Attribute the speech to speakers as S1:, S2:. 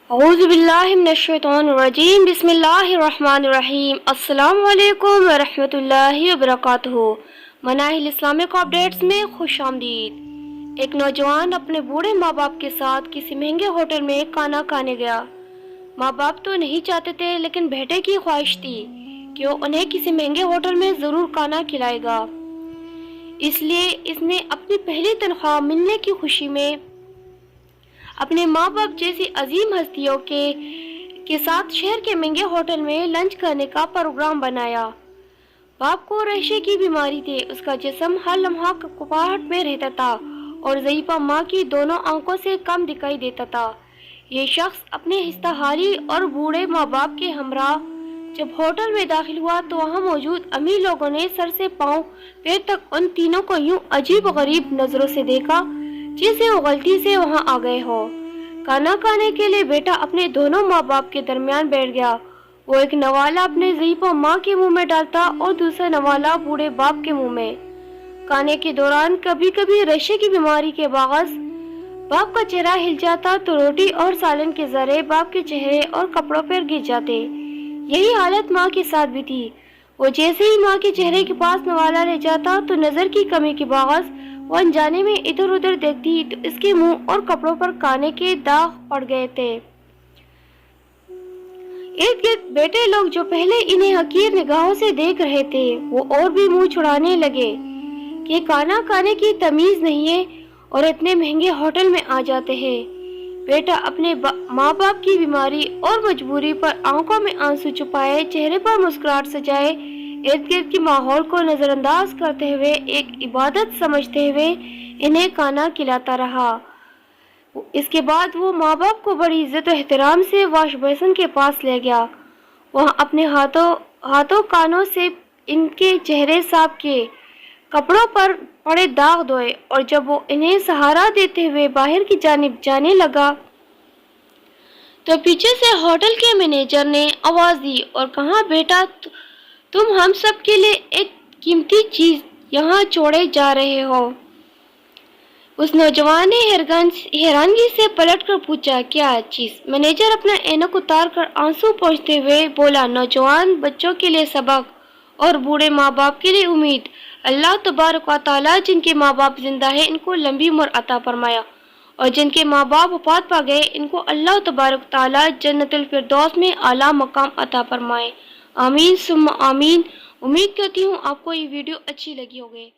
S1: اعوذ باللہ من الشیطان الرجیم بسم اللہ الرحمن الرحیم السلام علیکم ورحمۃ اللہ وبرکاتہ۔ مناہل اسلامک اپڈیٹس میں خوش آمدید۔ ایک نوجوان اپنے بوڑھے ماں باپ کے ساتھ کسی مہنگے ہوٹل میں کھانا کھانے گیا۔ ماں باپ تو نہیں چاہتے تھے، لیکن بیٹے کی خواہش تھی کہ وہ انہیں کسی مہنگے ہوٹل میں ضرور کھانا کھلائے گا۔ اس لیے اس نے اپنی پہلی تنخواہ ملنے کی خوشی میں اپنے ماں باپ جیسی عظیم ہستیوں کے ساتھ شہر کے مہنگے ہوٹل میں لنچ کرنے کا پروگرام بنایا۔ باپ کو ریشے کی بیماری تھی، اس کا جسم ہر لمحہ کپاہٹ میں رہتا تھا اور ضعیفہ ماں کی دونوں آنکھوں سے کم دکھائی دیتا تھا۔ یہ شخص اپنے ہستہاری اور بوڑھے ماں باپ کے ہمراہ جب ہوٹل میں داخل ہوا تو وہاں موجود امیر لوگوں نے سر سے پاؤں پیر تک ان تینوں کو یوں عجیب و غریب نظروں سے دیکھا جیسے وہ غلطی سے وہاں آ گئے ہو۔ کھانا کھانے کے لیے بیٹا اپنے دونوں ماں باپ کے درمیان بیٹھ گیا۔ وہ ایک نوالا اپنے ضعیفہ ماں کے منہ میں ڈالتا اور دوسرا نوالا بوڑھے باپ کے منہ میں۔ کھانے کے دوران کبھی کبھی ریشے کی بیماری کے باعث باپ کا چہرہ ہل جاتا تو روٹی اور سالن کے ذرے باپ کے چہرے اور کپڑوں پر گر جاتے۔ یہی حالت ماں کے ساتھ بھی تھی۔ وہ جیسے ہی ماں کے چہرے کے پاس نوالا رہ جاتا تو نظر کی کمی کے باعث وہ انجانے میں ادھر ادھر دیکھتی تو اس کے منہ اور کپڑوں پر کھانے کے داغ پڑ گئے تھے۔ ارد گرد بیٹے لوگ جو پہلے انہیں حقیر نگاہوں سے دیکھ رہے تھے وہ اور بھی منہ چھڑانے لگے کہ کھانا کھانے کی تمیز نہیں ہے اور اتنے مہنگے ہوٹل میں آ جاتے ہیں۔ بیٹا اپنے ماں باپ کی بیماری اور مجبوری پر آنکھوں میں آنسو چھپائے، چہرے پر مسکراہٹ سجائے، ارد گرد کے ماحول کو نظر انداز کرتے ہوئے ایک عبادت سمجھتے ہوئے انہیں کھانا کھلاتا رہا۔ اس کے بعد وہ ماں باپ کو بڑی عزت و احترام سے واش بیسن کے پاس لے گیا۔ وہاں اپنے ہاتھوں کانوں سے ان کے چہرے صاف کیے، کپڑوں پر پڑے داغ دھوئے اور جب وہ انہیں سہارا دیتے ہوئے باہر کی جانب جانے لگا تو پیچھے سے ہوٹل کے مینیجر نے آواز دی اور کہا، بیٹا تم ہم سب کے لیے ایک قیمتی چیز یہاں چھوڑے جا رہے ہو۔ اس نوجوان نے حیرانگی سے پلٹ کر پوچھا، کیا چیز؟ مینیجر اپنا اینک اتار کر آنسو پوچھتے ہوئے بولا، نوجوان بچوں کے لیے سبق اور بوڑھے ماں باپ کے لیے امید۔ اللہ تبارک و تعالیٰ جن کے ماں باپ زندہ ہیں ان کو لمبی عمر عطا فرمایا اور جن کے ماں باپ وفات پا گئے ان کو اللہ تبارک و تعالیٰ جنت الفردوس میں اعلیٰ مقام عطا فرمائے۔ آمین ثم آمین۔ امید کرتی ہوں آپ کو یہ ویڈیو اچھی لگی ہوگی۔